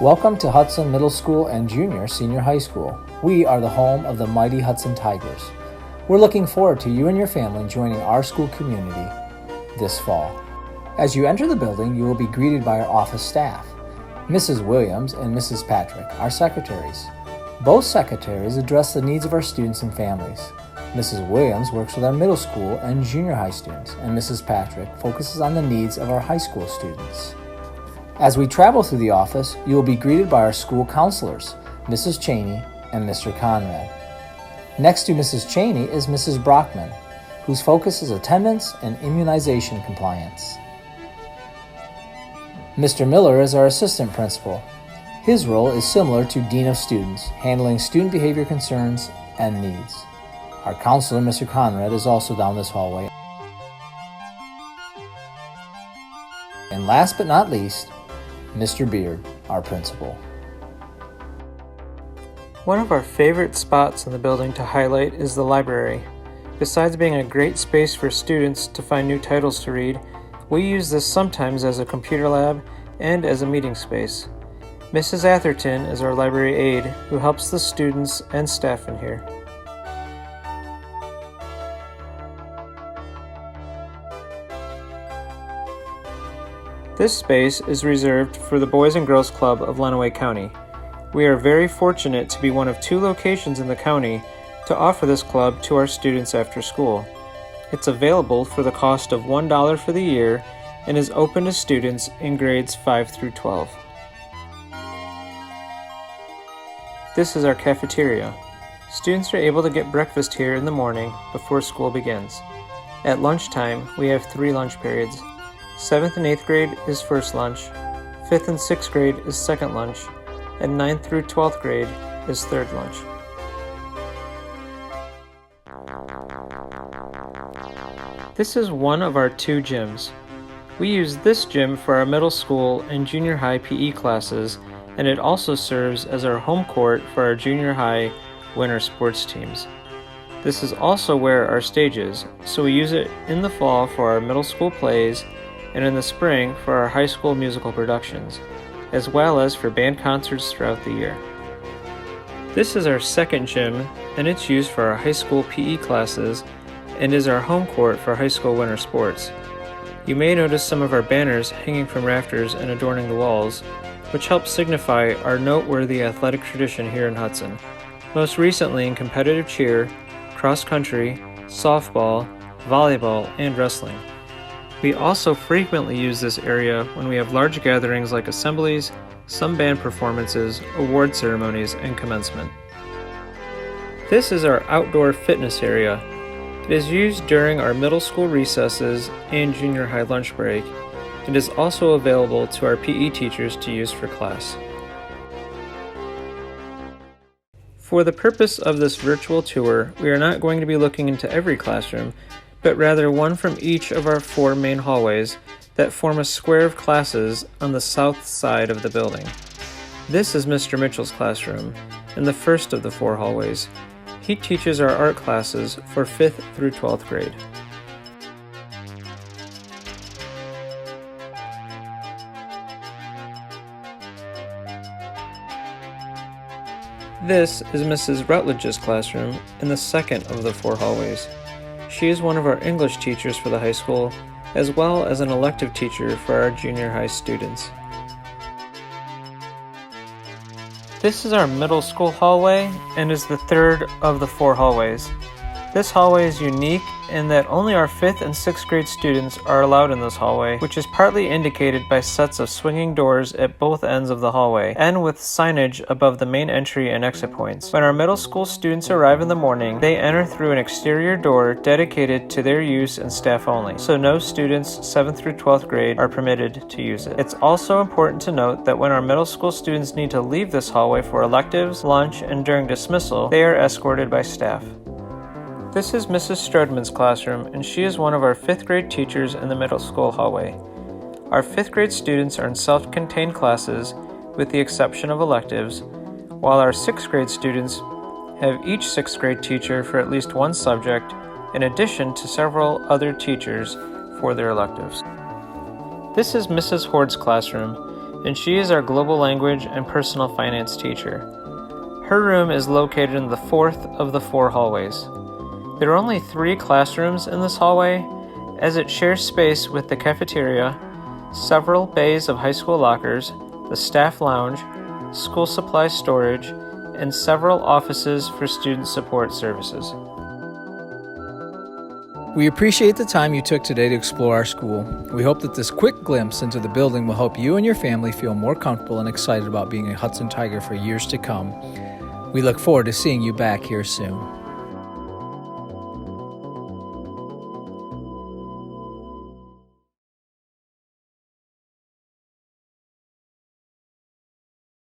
Welcome to Hudson Middle School and Senior High School. We are the home of the mighty Hudson Tigers. We're looking forward to you and your family joining our school community this fall. As you enter the building, you will be greeted by our office staff. Mrs. Williams and Mrs. Patrick, our secretaries. Both secretaries address the needs of our students and families. Mrs. Williams works with our middle school and junior high students, and Mrs. Patrick focuses on the needs of our high school students. As we travel through the office, you will be greeted by our school counselors, Mrs. Cheney and Mr. Conrad. Next to Mrs. Cheney is Mrs. Brockman, whose focus is attendance and immunization compliance. Mr. Miller is our assistant principal. His role is similar to Dean of Students, handling student behavior concerns and needs. Our counselor, Mr. Conrad, is also down this hallway. And last but not least, Mr. Beard, our principal. One of our favorite spots in the building to highlight is the library. Besides being a great space for students to find new titles to read, we use this sometimes as a computer lab and as a meeting space. Mrs. Atherton is our library aide who helps the students and staff in here. This space is reserved for the Boys and Girls Club of Lenawee County. We are very fortunate to be one of 2 locations in the county to offer this club to our students after school. It's available for the cost of $1 for the year and is open to students in grades 5 through 12. This is our cafeteria. Students are able to get breakfast here in the morning before school begins. At lunchtime, we have 3 lunch periods. 7th and 8th grade is first lunch, 5th and 6th grade is second lunch, and 9th through 12th grade is third lunch. This is one of our 2 gyms. We use this gym for our middle school and junior high PE classes, and it also serves as our home court for our junior high winter sports teams. This is also where our stage is, so we use it in the fall for our middle school plays and in the spring for our high school musical productions, as well as for band concerts throughout the year. This is our second gym, and it's used for our high school PE classes and is our home court for high school winter sports. You may notice some of our banners hanging from rafters and adorning the walls, which helps signify our noteworthy athletic tradition here in Hudson, most recently in competitive cheer, cross country, softball, volleyball, and wrestling. We also frequently use this area when we have large gatherings like assemblies, some band performances, award ceremonies, and commencement. This is our outdoor fitness area. It is used during our middle school recesses and junior high lunch break. It is also available to our PE teachers to use for class. For the purpose of this virtual tour, we are not going to be looking into every classroom, but rather one from each of our 4 main hallways that form a square of classes on the south side of the building. This is Mr. Mitchell's classroom, and the first of the 4 hallways. He teaches our art classes for 5th through 12th grade. This is Mrs. Rutledge's classroom in the second of the 4 hallways. She is one of our English teachers for the high school, as well as an elective teacher for our junior high students. This is our middle school hallway and is the third of the 4 hallways. This hallway is unique in that only our 5th and 6th grade students are allowed in this hallway, which is partly indicated by sets of swinging doors at both ends of the hallway, and with signage above the main entry and exit points. When our middle school students arrive in the morning, they enter through an exterior door dedicated to their use and staff only, so no students 7th through 12th grade are permitted to use it. It's also important to note that when our middle school students need to leave this hallway for electives, lunch, and during dismissal, they are escorted by staff. This is Mrs. Strodeman's classroom, and she is one of our 5th grade teachers in the middle school hallway. Our 5th grade students are in self-contained classes, with the exception of electives, while our 6th grade students have each 6th grade teacher for at least one subject, in addition to several other teachers for their electives. This is Mrs. Hord's classroom, and she is our global language and personal finance teacher. Her room is located in the fourth of the 4 hallways. There are only 3 classrooms in this hallway, as it shares space with the cafeteria, several bays of high school lockers, the staff lounge, school supply storage, and several offices for student support services. We appreciate the time you took today to explore our school. We hope that this quick glimpse into the building will help you and your family feel more comfortable and excited about being a Hudson Tiger for years to come. We look forward to seeing you back here soon.